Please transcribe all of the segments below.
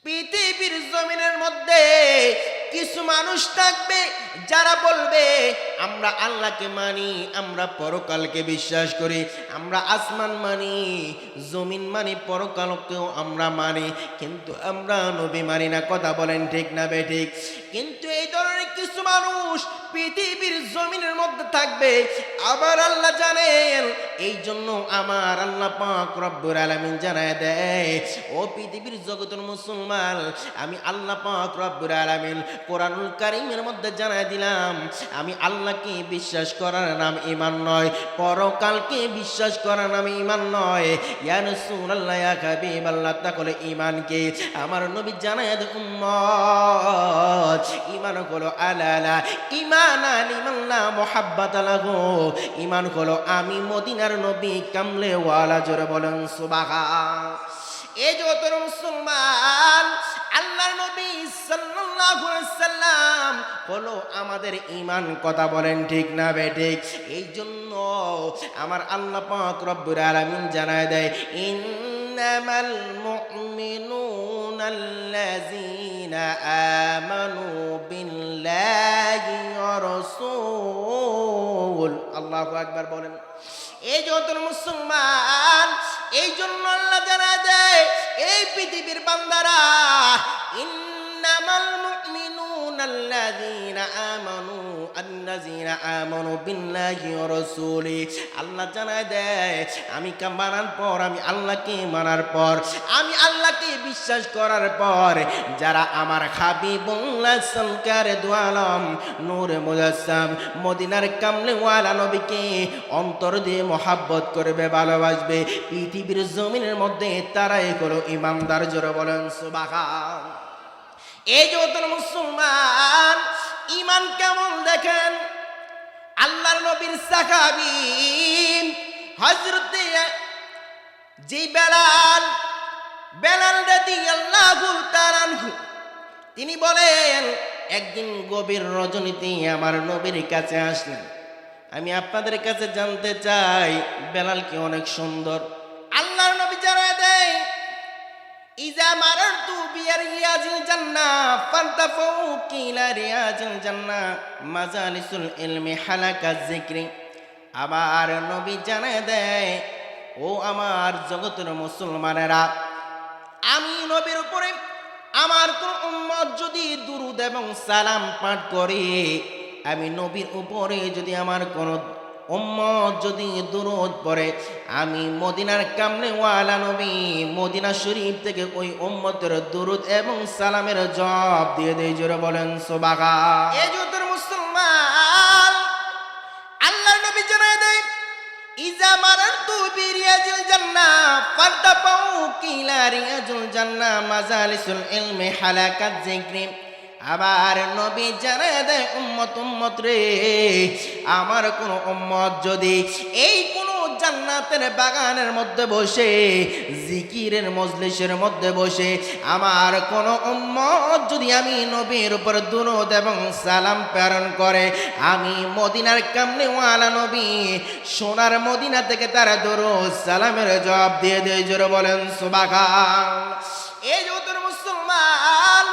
পৃথিবীর জমিনের মধ্যে কিছু মানুষ থাকবে যারা বলবে আমরা আল্লাহকে মানি, আমরা পরকালকে বিশ্বাস করি, আমরা আসমান মানি, জমিন মানি, পরকালকেও আমরা মানি, কিন্তু আমরা নবী মানি না। কথা বলেন ঠিক না বেঠিক? কিন্তু এই ধরনের কিছু মানুষ পৃথিবীর জমিনের মধ্যে থাকবে। আবার আল্লাহ জানেন, এই জন্য আমার আল্লাহ পাক রব্বুল আলামিন জানায় দেয়, ও পৃথিবীর জগতের মুসলমান, আমি আল্লাহ পাক রব্বুল আলামিন কোরআনুল কারীমের মধ্যে জানায় দিলাম, আমি আল্লাহকে বিশ্বাস করার নাম ঈমান নয়, পরকালকে বিশ্বাস করার নাম ঈমান নয়। ইয়া রাসূলুল্লাহ, ইয়া হাবিবাল্লাহ, তাহলে ঈমান কি? আমার নবী জানায় দেয় উম্মত, ঈমান হলো আলালা ঈমানা লিমান লা মুহাব্বাতা লাহু, ঈমান হলো আমি মদিনার নবী কামলে ওয়ালা। জোরে বলেন সুবহান। এই যত মুসলমান, আল্লাহর নবী সাল্লাল্লাহু আলাইহি সাল্লাম হলো আমাদের ঈমান। কথা বলেন ঠিক না বেঠিক? এই জন্য আমার আল্লাহ পাক রব্বুল আলামিন জানায় দেয়, ইন্নামাল মুমিনুনাল্লাযীনা আমানু বিল্লাহি ওয়া রাসূল। আল্লাহু আকবার বলেন। এই যত মুসলমান, এই জন্য আল্লাহ জানা দেয়, এই পৃথিবীর বান্দারা, ইন্নামাল মুমিনুনাল্লাযীনা আমানু বিল্লাহি ওয়া রাসূলি। আল্লাহ জানায় দেয়, আমি মানার পর, আমি আল্লাহকে মানার পর, আমি আল্লাহকে বিশ্বাস করার পর, যারা আমার হাবিবুল্লাহ সরকারে দু আলম নূরে মুজাসসাম মদিনার কামলে ওয়ালা নবীকে অন্তর দিয়ে মহাব্বত করবে, ভালোবাসবে, পৃথিবীর জমিনের মধ্যে তারাই হলো ইমানদার। জোরে বলেন সুবহান। এই যত মুসলমান, ঈমান কেমন দেখেন? আল্লাহর নবীর সাহাবী হযরতে যে বেলাল রাদিয়াল্লাহু তাআলা আনহু, তিনি বলেন, একদিন গভীর রজনীতে আমার নবীর কাছে আসলেন। আমি আপনাদের কাছে জানতে চাই, বেলাল কি অনেক সুন্দর? আল্লাহর নবী জানায় দেয়, ইজা মারারতু বিরিয়াজিল জান্নাহ ফান্তাফু কিলা রিয়াজিল জান্নাহ মাজালিসুল ইলমি হালাকা যিকরি। আবার নবী জানায় দেয়, ও আমার জগতের মুসলমানেরা, আমি নবীর উপরে আমার কোন উম্মত যদি দুরূদ এবং সালাম পাঠ করে, আমি নবীর উপরে যদি আমার কোন উম্মত যদি দুরূদ পড়ে, আমি মদিনার কামলে ওয়ালা নবী মদিনা শরীফ থেকে ওই উম্মতের দুরূদ এবং সালামের জবাব দিয়ে দেই। জোরে বলেন সুবহান। এই যুদ্ধের মুসলমান, আল্লাহর নবী জানায় দেয়, ইজা মারারতু বিরিয়াজিল জান্নাহ ফান্তাফু কিলা রিয়াজুল জান্নাহ মাজালিসুল ইলমি হালাকাত যিকরি। আবার নবী জানায় দেয়, উম্মত রে, আমার কোন উম্মত যদি এই কোন জান্নাতের বাগানের মধ্যে বসে, জিকিরের মজলিসের মধ্যে বসে, আমার কোন উম্মত যদি আমি নবীর উপর দুরূদ এবং সালাম প্রেরণ করে, আমি মদিনার কামলে ওয়ালা নবী সোনার মদিনা থেকে তারা দুরূদ সালামের জবাব দিয়ে দেয়। জোরে বলেন সুবহান। এই যুদ্ধের মুসলমান,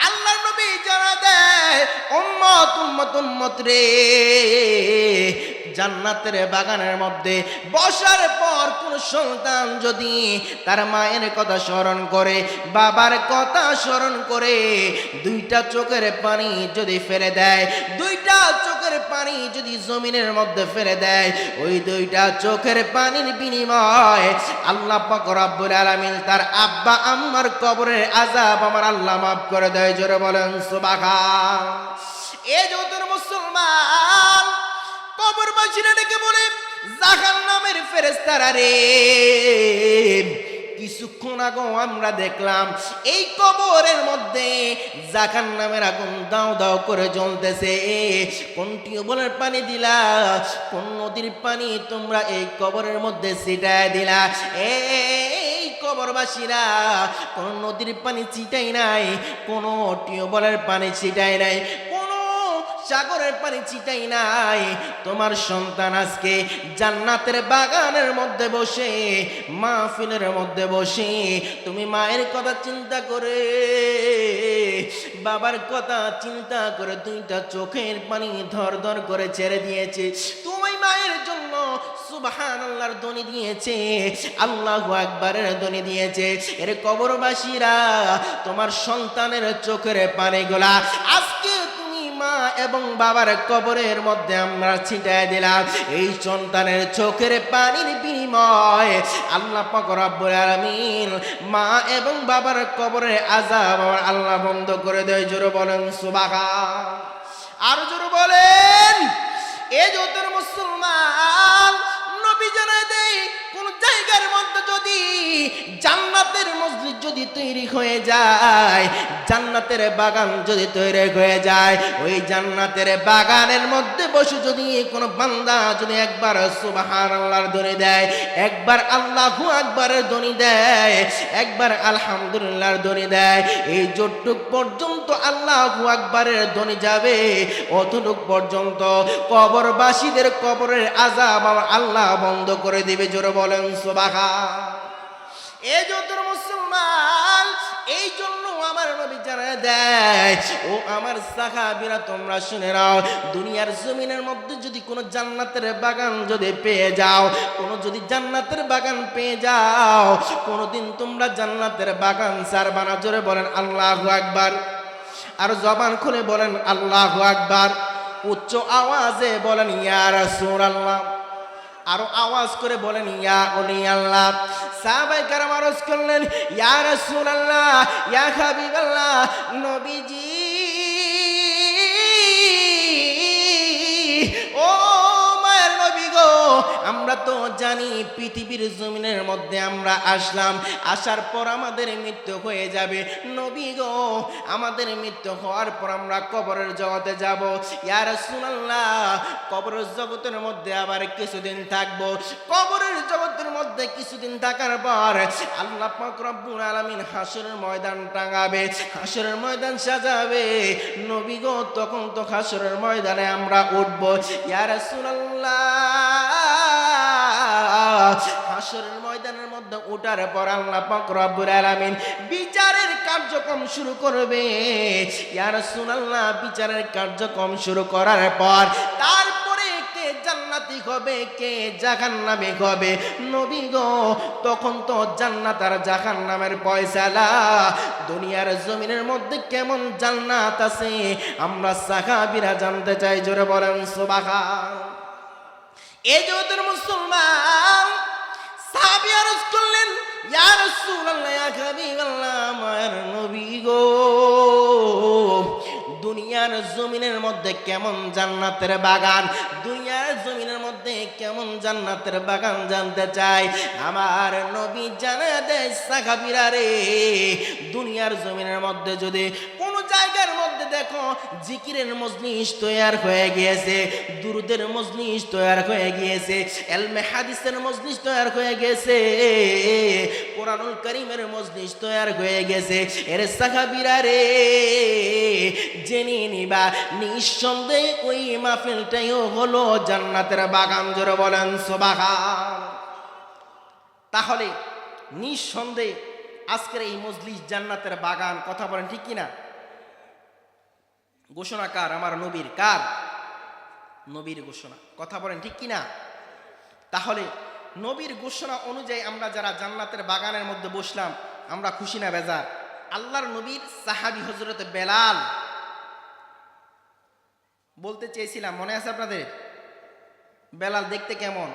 আল্লাহর নবী জানা দেয়, উম্মত রে, জান্নাতের বাগানের মধ্যে বসার পর কোন সন্তান যদি তার মায়ের কথা স্মরণ করে, বাবার কথা স্মরণ করে, দুইটা চোখের পানি যদি ফেলে দেয়, দুইটা চোখের পানি যদি জমিনের মধ্যে ফেলে দেয়, ওই দুইটা চোখের পানির বিনিময় আল্লাহ পাক রব্বুল আলামিন তার আব্বা আম্মার কবরের আযাব আমার আল্লাহ মাফ করে দেয়। জোরে বলেন সুবহান। এই যত মুসলমান, কবরবাসীরা ডেকে বলে, জাহান্নামের ফেরেশতারা রে, কিছুক্ষণ আগে আমরা দেখলাম এই কবরের মধ্যে জাহান্নামের আগুন দাও দাও করে জ্বলতেছে। কোন টিউবওয়েলের পানি দিলা, কোন নদীর পানি তোমরা এই কবরের মধ্যে ছিটায় দিলা? এই কবরবাসীরা কোন নদীর পানি ছিটাই নাই, কোন টিউবওয়েলের পানি ছিটাই নাই, সাগরের পানি ছিটাই নাই। তোমার সন্তান আজকে জান্নাতের বাগানের মধ্যে বসে, মাহফিলের মধ্যে বসে, তুমি মায়ের কথা চিন্তা করে বাবার কথা চিন্তা করে দুইটা চোখের পানি ধর ধর করে ছেড়ে দিয়েছে। তুমি মায়ের জন্য সুবহানাল্লাহর ধ্বনি দিয়েছে, আল্লাহু আকবারের ধ্বনি দিয়েছে। এর কবরবাসীরা তোমার সন্তানের চোখের পানিগুলা আজকে মা এবং বাবার কবরের মধ্যে আমরা ছিটায় দিলাম। এই সন্তানের চোখের পানির বিনিময়ে আল্লাহ পাক রব্বুল আলামিন মা এবং বাবার কবরের আযাব আল্লাহ বন্ধ করে দেয়। জোরে বলেন সুবহান। আর জোরে বলেন। এই জোতর মুসলমান নবী জানায় দেয়, কোন জায়গার মধ্যে যদি জান্নাতের মসজিদ যদি তৈরি হয়ে যায়, জান্নাতের বাগান যদি তৈরি হয়ে যায়, ওই জান্নাতের বাগানের মধ্যে বসে যদি কোনো বান্দা যদি একবার সুবহানাল্লাহর ধ্বনি দেয়, একবার আল্লাহু আকবারের ধ্বনি দেয়, একবার আলহামদুলিল্লাহর ধ্বনি দেয়, এই যতটুক পর্যন্ত আল্লাহু আকবারের ধ্বনি যাবে অতটুক পর্যন্ত কবরবাসীদের কবরের আযাব আল্লাহ বন্ধ করে দিবে। জোরে বলেন সুবহান। এই যতর মুসলমান, এই জন্য আমার নবী জানায় দেয়, ও আমার সাহাবীরা তোমরা শুনে নাও, দুনিয়ার জমিনের মধ্যে যদি কোনো জান্নাতের বাগান যদি পেয়ে যাও, কোনো যদি জান্নাতের বাগান পেয়ে যাও, কোনোদিন তোমরা জান্নাতের বাগান ছাড়বা না। জোরে বলেন আল্লাহু আকবার। আর জবান খুলে বলেন আল্লাহু আকবার। উচ্চ আওয়াজে বলেন ইয়া রাসূলুল্লাহ। আরো আওয়াজ করে বলেন ইয়া ওলি আল্লাহ। সাহাবায়ে কেরাম আরজ করলেন ইয়া রাসূলুল্লাহ, ইয়া হাবিবাল্লাহ, নবীজি ও মায়ের নবী গো, আমরা তো জানি পৃথিবীর জমিনের মধ্যে আমরা আসলাম, আসার পর আমাদের মৃত্যু হয়ে যাবে। নবী গো, আমাদের মৃত্যু হওয়ার পর আমরা কবরের জগতে যাব। ইয়া রাসূলুল্লাহ, কবরের জগতের মধ্যে আবার কিছুদিন থাকবো। কবরের জগতের মধ্যে কিছুদিন থাকার পর আল্লাহ পাক রব্বুল আলামিন হাসরের ময়দান টাঙাবে, হাসরের ময়দান সাজাবে। নবী গো, তখন তো হাসরের ময়দানে আমরা উঠবো। ইয়া রাসূলুল্লাহ, হাসরের ময়দানের মধ্যে ওঠার পর আল্লাহ পাক রব্বুল আলামিন বিচারের কার্যক্রম শুরু করবে। ইয়া রাসূলুল্লাহ, বিচারের কার্যক্রম শুরু করার পর তারপরে কে জান্নাতি হবে, কে জাহান্নামী হবে। নবী গো, তখন তো জান্নাত আর জাহান্নামের ফয়সালা। দুনিয়ার জমিনের মধ্যে কেমন জান্নাত আছে আমরা সাহাবীরা জানতে চাই। জোরে বলেন সুবহান। এই জগতের মুসলমান সাহাবী আরজ করলেন ইয়া রাসূলুল্লাহ, ইয়া হাবিবাল্লাহ, আমার নবী গো, দুনিয়ার জমিনের মধ্যে কেমন জান্নাতের বাগান, দুনিয়ার জমিনের মধ্যে কেমন জান্নাতের বাগান জানতে চাই। আমার নবী জানা দেয় সাহাবীরা রে, দুনিয়ার জমিনের মধ্যে যদি কোন জায়গার মধ্যে দেখো জিকিরের মজলিস তৈয়ার হয়ে গিয়েছে, দুরুদের মজলিস তৈয়ার হয়ে গিয়েছে, ইলমে হাদিসের মজলিস তৈয়ার হয়ে গেছে, কোরআনুল কারীমের মজলিস তৈয়ার হয়ে গেছে, এর সাহাবীরা রে জেনে নিবা নিঃসন্দেহে ওই মাহফিলটাইও হলো জান্নাতের বাগান। জোরে বলেন সুবহান। তাহলে নিঃসন্দেহে আজকের এই মজলিস জান্নাতের বাগান। কথা বলেন ঠিক কিনা? ঘোষণা কার? আমার নবীর। কার? নবীর ঘোষণা। কথা বলেন ঠিক কিনা? তাহলে নবীর ঘোষণা অনুযায়ী আমরা যারা জান্নাতের বাগানের মধ্যে বসলাম, আমরা খুশি না বেজার? আল্লাহর নবীর সাহাবী হযরত বেলাল বলতে চেয়েছিলাম, মনে আছে আপনাদের? বেলাল দেখতে কেমন,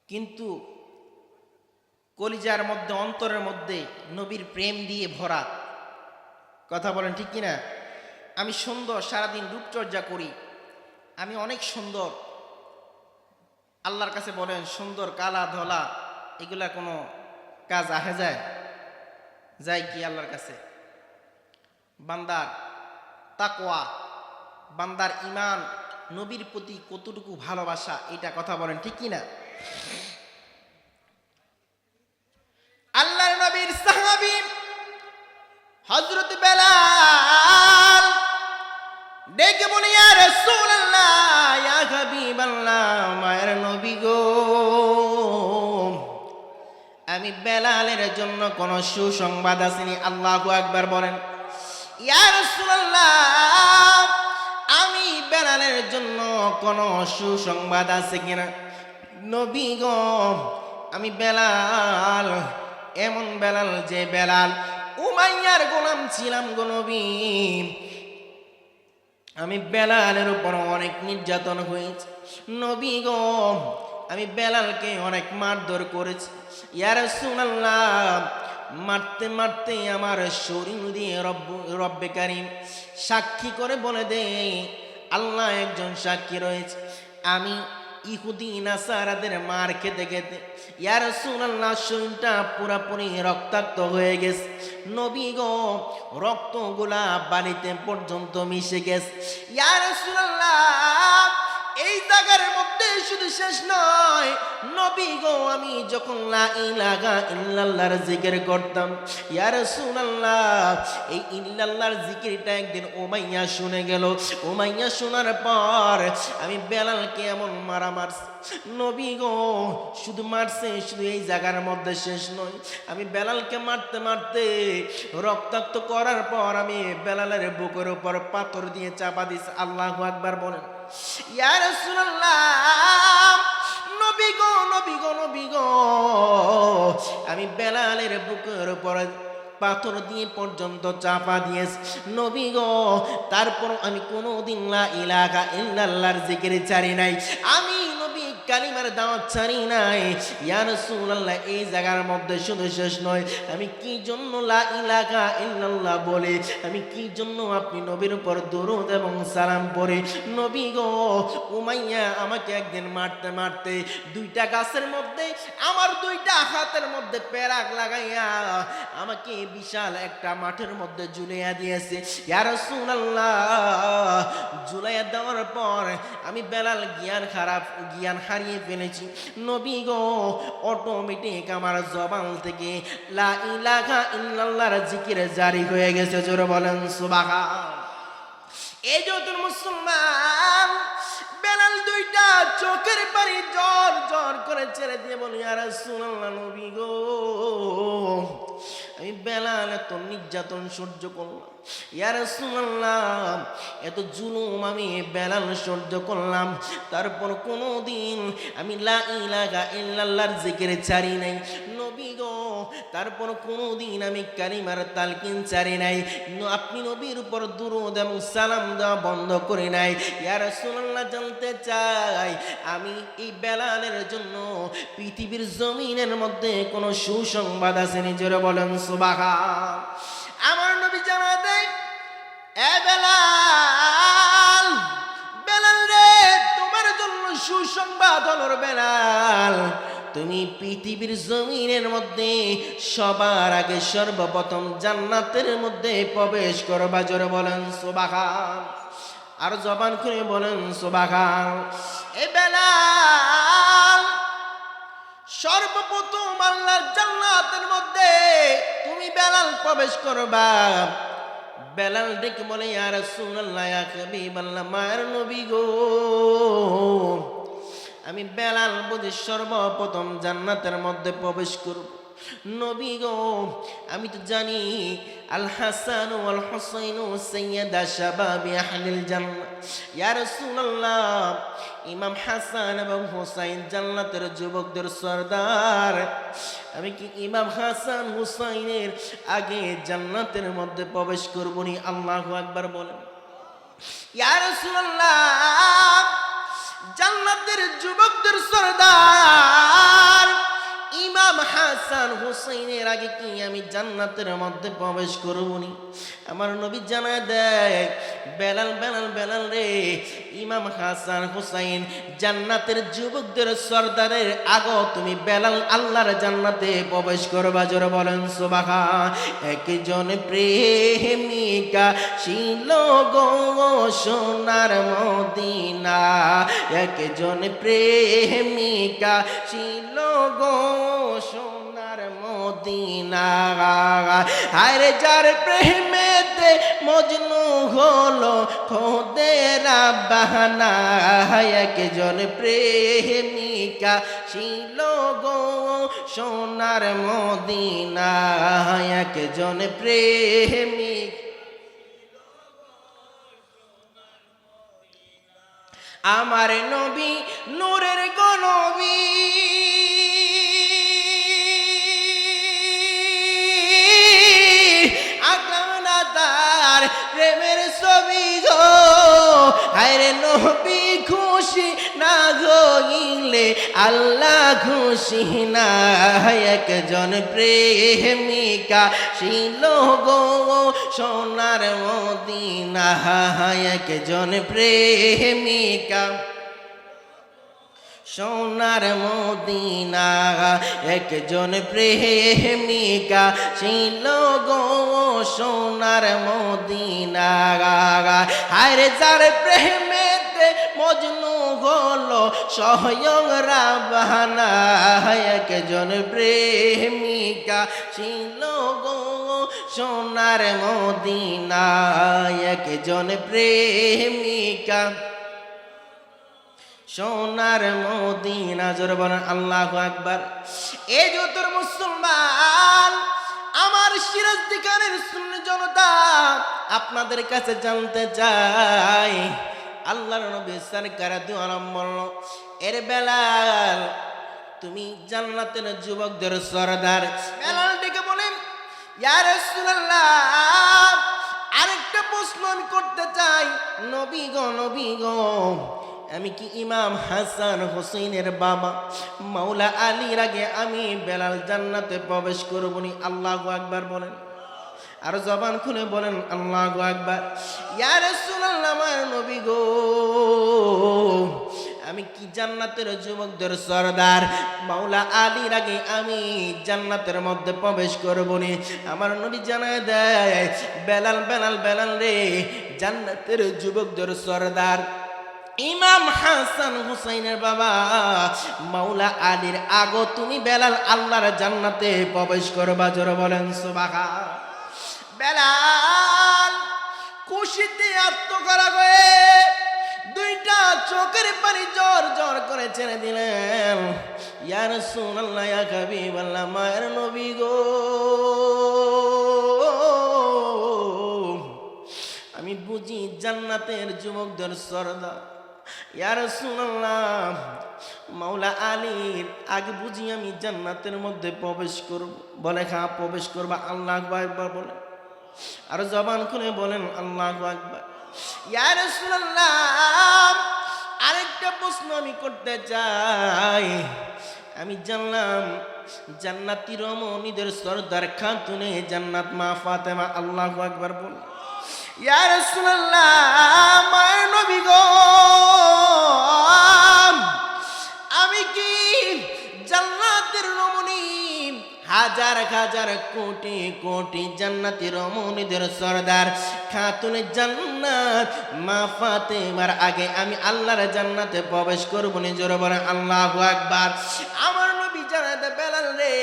কিন্তু কলিজার মধ্যে অন্তরের মধ্যে নবীর প্রেম দিয়ে ভরা। কথা বলেন ঠিক কিনা? আমি সুন্দর, সারাদিন রূপচর্চা করি, আমি অনেক সুন্দর। আল্লাহর কাছে বলেন সুন্দর, কালা ধলা এগুলা কোনো কাজ আহে যায়? যায় কি আল্লাহর কাছে? বান্দার তাকওয়া, বান্দার ঈমান, নবীর প্রতি কতটুকু ভালোবাসা, এটা কথা বলেন ঠিক কিনা? আল্লাহর নবীর সাহাবী হযরত বেলাল ডেকে বলে ইয়া রাসূলুল্লাহ, ইয়া হাবিবাল্লাহ, মায়ের নবী গো, আমি আমি বেলালের জন্য কোন সুসংবাদ আসেনি? আল্লাহু আকবার বলেন। ইয়া রাসূলুল্লাহ, আমি বেলালের জন্য কোন সুসংবাদ আছে কিনা? নবী গো, আমি বেলাল, এমন বেলাল যে বেলাল উমাইয়ার গোলাম ছিলাম গো নবী। আমি বেলালের উপর অনেক নির্যাতন হয়েছে নবী গো, আমি বেলালকে অনেক মারধর করেছি। ইয়া রাসূলুল্লাহ, মারতে মারতে আমার শরীর দিয়ে রব্বে কারীম সাক্ষী করে বলে দে, আল্লাহ একজন সাক্ষী রয়েছে, আমি ইহুদি নাসারাদের মার খেতে খেতে ইয়া রাসূলুল্লাহ শরীরটা পুরাপুরি রক্তাক্ত হয়ে গেছে নবী গো, রক্তগুলা বালিতে পর্যন্ত মিশে গেছে। ইয়া রাসূলুল্লাহ, এই জায়গার মধ্যে শুধু শেষ নয় নবী গো, আমি যখন লা ইলাহা ইল্লাল্লাহর জিকির করতাম ইয়া রাসূলুল্লাহ, এই ইল্লাল্লাহর জিকিরটা একদিন উমাইয়া শুনে গেল। উমাইয়া শোনার পর আমি বেলালকে এমন মারা মারছি নবী গো, শুধু মারছে, শুধু এই জায়গার মধ্যে শেষ নয়, আমি বেলালকে মারতে মারতে রক্তাক্ত করার পর আমি বেলালের বুকের উপর পাথর দিয়ে চাপা দিছি। আল্লাহু আকবার বলেন। ইয়া রাসূলুল্লাহ, নবী গো, নবী গো, নবী গো, আমি বেলালের বুকের উপর পাথর দিয়ে পর্যন্ত চাপা দিয়েছি নবী গো, তারপর আমি কোনোদিন লা ইলাহা ইল্লাল্লাহর জিকির ছাড়ি নাই, আমি নবী কালিমার দাওয়াত ছাড়ি নাই। ইয়া রাসূলুল্লাহ, এই জায়গার মধ্যে শুধু শেষ নয়, আমি কি জন্য লা ইলাহা ইল্লাল্লাহ বলে, আমি কি জন্য আপনি নবীর উপর দরুদ এবং সালাম পড়ে নবী গো, উমাইয়া আমাকে একদিন মারতে মারতে দুইটা গাছের মধ্যে আমার দুইটা হাতের মধ্যে পেরাক লাগাইয়া আমাকে বিশাল একটা মাঠের মধ্যে ঝুলাইয়া দিয়েছে। ইয়া রাসূলুল্লাহ, ঝুলাইয়া দেওয়ার পর আমি বেলাল জ্ঞান হারিয়ে ফেলেছি নবী গো, অটোমেটিক আমার জবান থেকে লা ইলাহা ইল্লাল্লাহর জিকির জারি হয়ে গেছে। জোরে বলেন সুবহান। এই যত মুসলমান, বেলাল দুইটা চোখের পানি জর জর করে ছেড়ে দিয়ে বলি, ইয়া রাসূলুল্লাহ, নবী গো, আমি বেলাল এত নির্যাতন সহ্য করলাম, ইয়া রাসূলুল্লাহ, এত জুলুম আমি বেলাল সহ্য করলাম, তারপর কোনোদিন আমি লা ইলাহা ইল্লাল্লাহর জিকির ছাড়ি নাই নবী গো, তারপর কোনোদিন আমি কালিমার তালকিন ছাড়ি নাই, আপনি নবীর উপর দুরূদ এবং সালাম দেওয়া বন্ধ করে নাই। ইয়া রাসূলুল্লাহ, জানতে চাই আমি এই বেলালের জন্য পৃথিবীর জমিনের মধ্যে কোনো সুসংবাদ আছে? নিজেরা বলেন সুবহান। আমার নবী জানা দেয়, এ বেলাল, বেলাল রে, তোমার জন্য সুসংবাদ হলো বেলাল, তুমি পৃথিবীর জমিনের মধ্যে সবার আগে সর্বপ্রথম জান্নাতের মধ্যে প্রবেশ করবা। জোরে বলেন সুবহান, আর জবান খুলে বলেন সুবহান। এ বেলাল, সর্বপ্রথম আল্লাহর জান্নাতের মধ্যে তুমি বেলাল প্রবেশ করবা। বেলাল ডেকে বলে, ইয়া রাসূলুল্লাহ, ইয়া হাবিবাল্লাহ, মায়ের নবী গো, আমি বেলাল বুঝি সর্বপ্রথম জান্নাতের মধ্যে প্রবেশ করব নবী গো, আমি তো জানি আল হাসান ওয়াল হুসাইন সাইয়্যিদা শাবাবি আহলিল জান্নাহ। ইয়া রাসূলুল্লাহ, ইমাম হাসান এবং হুসাইন জান্নাতের যুবকদের সরদার, আমি কি ইমাম হাসান হুসাইনের আগে জান্নাতের মধ্যে প্রবেশ করব নি? আল্লাহু আকবার বলেন। ইয়া রাসূলুল্লাহ, জান্নাতের যুবকদের সরদার ইমাম হাসান হুসাইনের আগে কি আমি জান্নাতের মধ্যে প্রবেশ করবনি? আমার নবী জানায় দেয়, বেলাল বেলাল বেলাল রে, ইমাম হাসান হুসাইন জান্নাতের যুবকদের সরদারের আগে তুমি বেলাল আল্লাহর জান্নাতে প্রবেশ করবা। জোরে বলেন সুবহান। একজন প্রেমিকা ছিল গো সোনার মদিনা, একজন প্রেমিকা ছিল গো সোনার মদিনা, মদিনা। আরে যার প্রেমেতে মজনু হলো খোদের বাহানা, একজন প্রেমিকা ছিল গো সোনার মদিনা, একজন প্রেমিক। আমার নবী নূরের গো নবী, আকানা তার প্রেমের ছবি গো। হায়রে নবী খুশি না হইলে আল্লাহ খুশি না, একজন প্রেমিকা ছিল গো সোনার মদিনা, একজন প্রেমিকা সোনার মদিনা, একজন প্রেমিকা ছিল গো সোনার মদিনা। হায়রে যার প্রেমেতে মজনু হলো স্বয়ং রাবানা, একজন প্রেমিকা ছিল গো সোনার মদিনা, একজন প্রেমিকা সোনার মদিনা। জোরে বলেন আল্লাহু আকবার। এই যে তোর মুসলমান, আমার সিরাজদি খানের সুন্নি জনতা, আপনাদের কাছে জানতে চাই, আল্লাহর নবী সরকার দু আলম বলল, এর বেলাল তুমি জান্নাতের যুবকদের সরদার। বেলাল ডেকে বলেন, ইয়া রাসূলুল্লাহ, আরেকটা প্রশ্ন আমি করতে চাই। নবী গো, নবী গো, আমি কি ইমাম হাসান হোসেনের বাবা মাওলা আলীর আগে আমি বেলাল জান্নাতে প্রবেশ করবনি? আল্লাহু আকবার বলেন, আর জবান খুলে বলেন আল্লাহু আকবার। ইয়া রাসূলুল্লাহ, আমার নবী গো, আমি কি জান্নাতের যুবকদের সরদার মাওলা আলীর আগে আমি জান্নাতের মধ্যে প্রবেশ করবনি? আমার নবী জানায় দেয়, বেলাল বেলাল বেলাল রে, জান্নাতের যুবকদের সরদার ইমাম হাসান হুসাইনের বাবা মাওলা আলীর আগো তুমি বেলাল আল্লাহর জান্নাতে প্রবেশ করবা। জোরে বলেন সুবহান। বেলাল খুশিতে আত্মকরা হয়ে দুইটা চোখের পানি জোর জোর করে ছেড়ে দিলেন। ইয়া রাসূলুল্লাহ, ইয়া হাবিবাল্লাহ, মায়ের নবী গো, আমি বুঝি জান্নাতের যুবকদের সরদার। ইয়া রাসূলুল্লাহ, মাওলা আলীর আগে বুঝি আমি জান্নাতের মধ্যে প্রবেশ করব? বলে হ্যাঁ প্রবেশ করবা। আল্লাহু আকবার বলে, আর জবান খুলে বলেন আল্লাহু আকবার। ইয়া রাসূলুল্লাহ, আরেকটা প্রশ্ন আমি করতে চাই। আমি জানলাম জান্নাতি রমণীদের সরদার খাতুনে জান্নাত মা ফাতেমা। আল্লাহু আকবার বলে, ইয়া রাসূলুল্লাহ, মায়ের নবী গো, আমি কি জান্নাতের রমণী হাজার হাজার কোটি কোটি জান্নাতি রমণীদের সরদার খাতুনে জান্নাত মা ফাতেমার আগে আমি আল্লাহর জান্নাতে প্রবেশ করব নি? জোরে বলেন আল্লাহু আকবার। আমার নবী জানাতে বেলাল রে,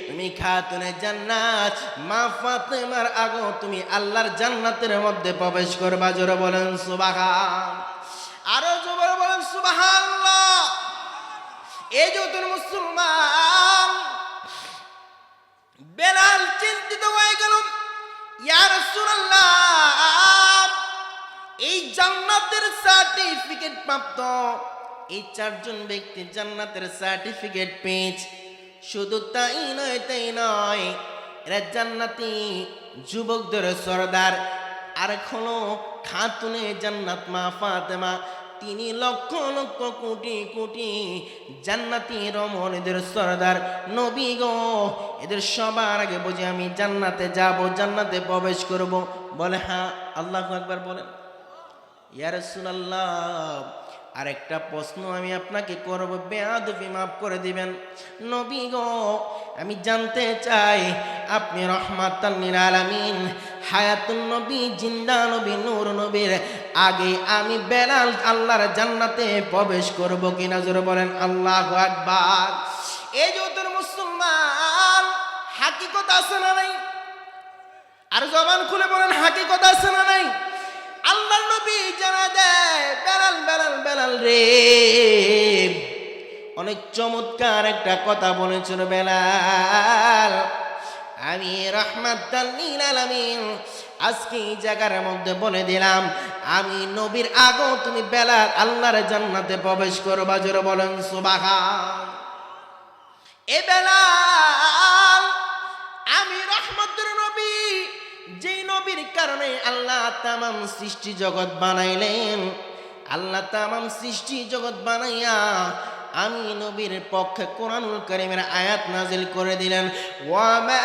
তুমি খাতুনে জান্নাত মা ফাতেমার আগে তুমি আল্লাহর জান্নাতের মধ্যে প্রবেশ করবা। জোরে বলেন সুবহান। আরো জোরে বলেন সুবহানাল্লাহ। এই যে তোর মুসলমান, বেলাল চিন্তিত হয়ে গেল, ইয়া রাসূলুল্লাহ, এই জান্নাতের সার্টিফিকেট প্রাপ্ত এই চারজন ব্যক্তি জান্নাতের সার্টিফিকেট পেয়েছে। শুধু তাই নয়, তাই নয়, এরা জান্নাতি যুবকদের সরদার। আর এখনো খাতুনে জান্নাত মা ফাতেমা, তিনি লক্ষ লক্ষ কোটি কোটি জান্নাতি রমণীদের সরদার। নবী গো, এদের সবার আগে বুঝি আমি জান্নাতে যাব, জান্নাতে প্রবেশ করব? বলে হ্যাঁ। আল্লাহু আকবার বলেন। ইয়া রাসূলুল্লাহ, আরেকটা প্রশ্ন আমি আপনাকে করব, বেয়াদবি মাফ করে দিবেন। নবী গো, আমি জানতে চাই, আপনি রহমাতাল লিল আলামিন, হায়াতুন নবী, জিন্দা নবী, নূর নবীর আগে আমি বেলাল আল্লাহর জান্নাতে প্রবেশ করব কিনা? জোরে বলেন আল্লাহু আকবার। এই যে তোর হাকিকত আছে না নাই? আর জবান খুলে বলেন হাকিকত আছে না নাই? আল্লাহর নবী জানা দেয়, বেলাল বেলাল বেলাল রে, অনেক চমৎকার একটা কথা বলেছিল বেলাল, আমি রাহমাতাল লিল আলামিন আজকে এই জায়গার মধ্যে বলে দিলাম, আমি নবীর আগেও তুমি বেলাল আল্লাহর জান্নাতে প্রবেশ করবা। জোরে বলেন সুবহান। এ বেলাল, আমি রহমতের নবী, যেই নবীর কারণে আল্লাহ তামাম সৃষ্টি জগৎ বানাইলেন, আল্লাহ তামাম সৃষ্টি জগৎ বানাইয়া আমি নবীর পক্ষে কোরআনুল কারীমের আয়াত নাজিল করে দিলেন, ওয়া মা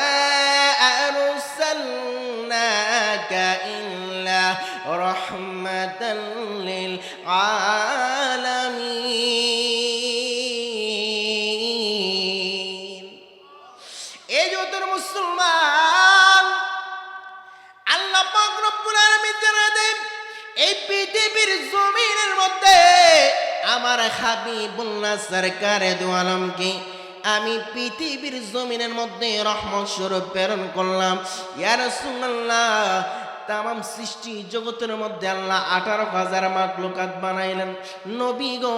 আরসালনাকা ইল্লা রাহমাতাল লিল আলামিন। এই যে তোর মুসলমান, আল্লাহ পাক রব্বুল আলামিন জানায় দেন, এই পৃথিবীর জমিনের মধ্যে আমার হাবিবুল্লাহ সরকারে দু আলমকে আমি পৃথিবীর জমিনের মধ্যে রহমত স্বরূপ প্রেরণ করলাম। ইয়া রাসূলুল্লাহ, তামাম সৃষ্টি জগতের মধ্যে আল্লাহ 18,000 মাখলুকাত বানাইলেন। নবী গো,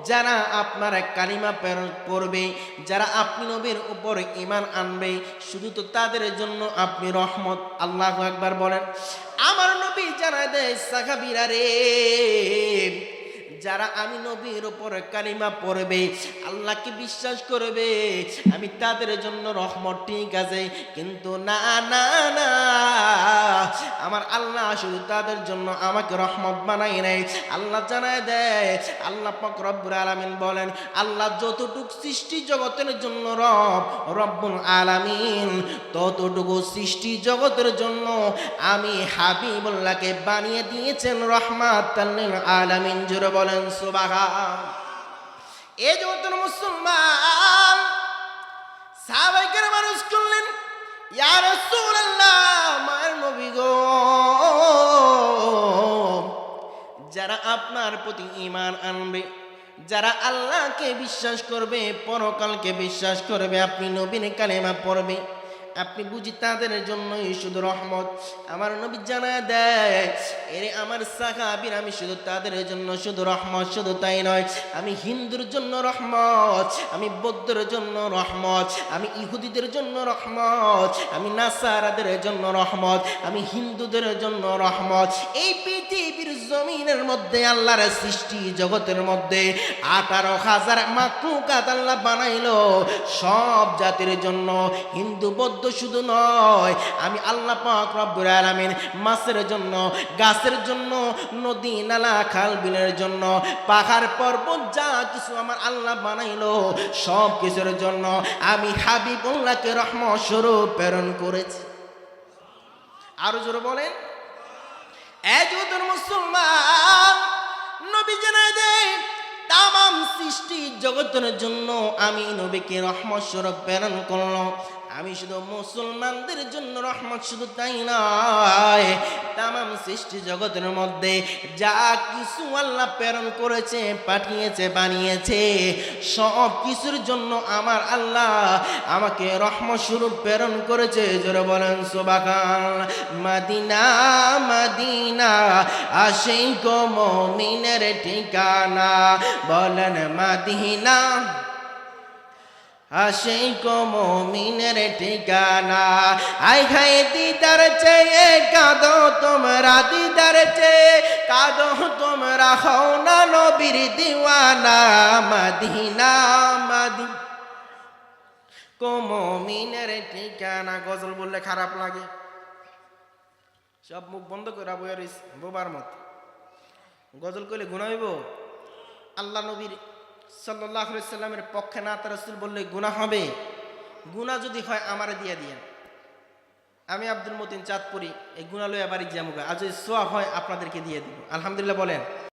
যারা আপনার কালিমা প্রেরণ করবে, যারা আপনি নবীর উপর ঈমান আনবে, শুধু তো তাদের জন্য আপনি রহমত। আল্লাহু আকবার বলেন। আমার নবী জানায় দেয়, সাহাবীরা রে, যারা আমি নবীর উপর কালিমা পড়বে, আল্লাহকে বিশ্বাস করবে, আমি তাদের জন্য রহমত, ঠিক আছে, কিন্তু না না না, আমার আল্লাহ শুধু তাদের জন্য আমাকে রহমত বানাই নাই। আল্লাহ জানায় দেয়, আল্লাহ পাক রব্বুল আলামিন বলেন, আল্লাহ যতটুক সৃষ্টি জগতের জন্য রব্বুল আলামিন, ততটুকু সৃষ্টি জগতের জন্য আমি হাবিবুল্লাহকে বানিয়ে দিয়েছেন রহমাতাল লিল আলামিন। জোরে বলেন সুবহান। এই জগতের মুসলমান সাহাবায়ে কেরাম মানুষ করলেন, ইয়া রাসূলুল্লাহ, মায়ের নবী গো, যারা আপনার প্রতি ঈমান আনবে, যারা আল্লাহকে বিশ্বাস করবে, পরকালকে বিশ্বাস করবে, আপনি নবীর কালেমা পড়বে, আপনি বুঝি তাদের জন্যই শুধু রহমত। আমার নবী জানায় দেয়, এরে আমার সাহাবীর, আমি শুধু তাদের জন্য শুধু রহমত, শুধু তাই নয়, আমি হিন্দুর জন্য রহমত, আমি বৌদ্ধের জন্য রহমত, আমি ইহুদিদের জন্য রহমত, আমি নাসারাদের জন্য রহমত, আমি হিন্দুদের জন্য রহমত। এই পৃথিবীর জমিনের মধ্যে আল্লাহর সৃষ্টি জগতের মধ্যে 18,000 মাখলুকাত আল্লাহ বানাইলো সব জাতির জন্য, হিন্দু বৌদ্ধ শুধু নয়, আমি আল্লাহ পাক রব্বুল আলামিন মাছের জন্য, গাছের জন্য, নদী নালা খাল বিলের জন্য, পাহাড় পর্বত, যা কিছু আমার আল্লাহ বানাইলো সব কিছুর জন্য আমি হাবিবুল্লাহকে রহমত স্বরূপ প্রেরণ করেছি। আরো জোরে বলেন। এজুদুর মুসলমান, নবী জানায় দেয়, তামাম সৃষ্টি জগতের জন্য আমি নবীকে রহমত স্বরূপ প্রেরণ করলাম। আমি শুধু মুসলমানদের জন্য রহমত, শুধু তাই নয়, তামাম সৃষ্টি জগতের মধ্যে যা কিছু আল্লাহ প্রেরণ করেছে, পাঠিয়েছে, বানিয়েছে, সব কিছুর জন্য আমার আল্লাহ আমাকে রহমত স্বরূপ প্রেরণ করেছে। জোরে বলেন সুবহান। মদিনা মদিনা আশিক মুমিনের ঠিকানা, বলেন মদিনা আশিক মুমিনের ঠিকানা। আই হায় দিদার চেয়ে কাঁদো তোমরা, দিদার চেয়ে কাঁদো তোমরা, হও না নবীর দিওয়ানা। মদিনা মদিনা মুমিনের ঠিকানা। গজল বললে খারাপ লাগে, সব মুখ বন্ধ করে বইয়া রইছে বোবার মতো। গজল কইলে গুনাহ হইব? আল্লাহ নবীর সাল্লাল্লাহু আলাইহি সাল্লামের পক্ষে না তার রাসূল বললে গুনাহ হবে? গুনাহ যদি হয় আমারে দিয়ে দিয়েন, আমি আব্দুল মতিন চাঁদপুরি এই গুনাহ লইয়া বাড়ি যামুগা, আর যদি সওয়াব হয় আপনাদেরকে দিয়ে দিব। আলহামদুলিল্লাহ বলেন।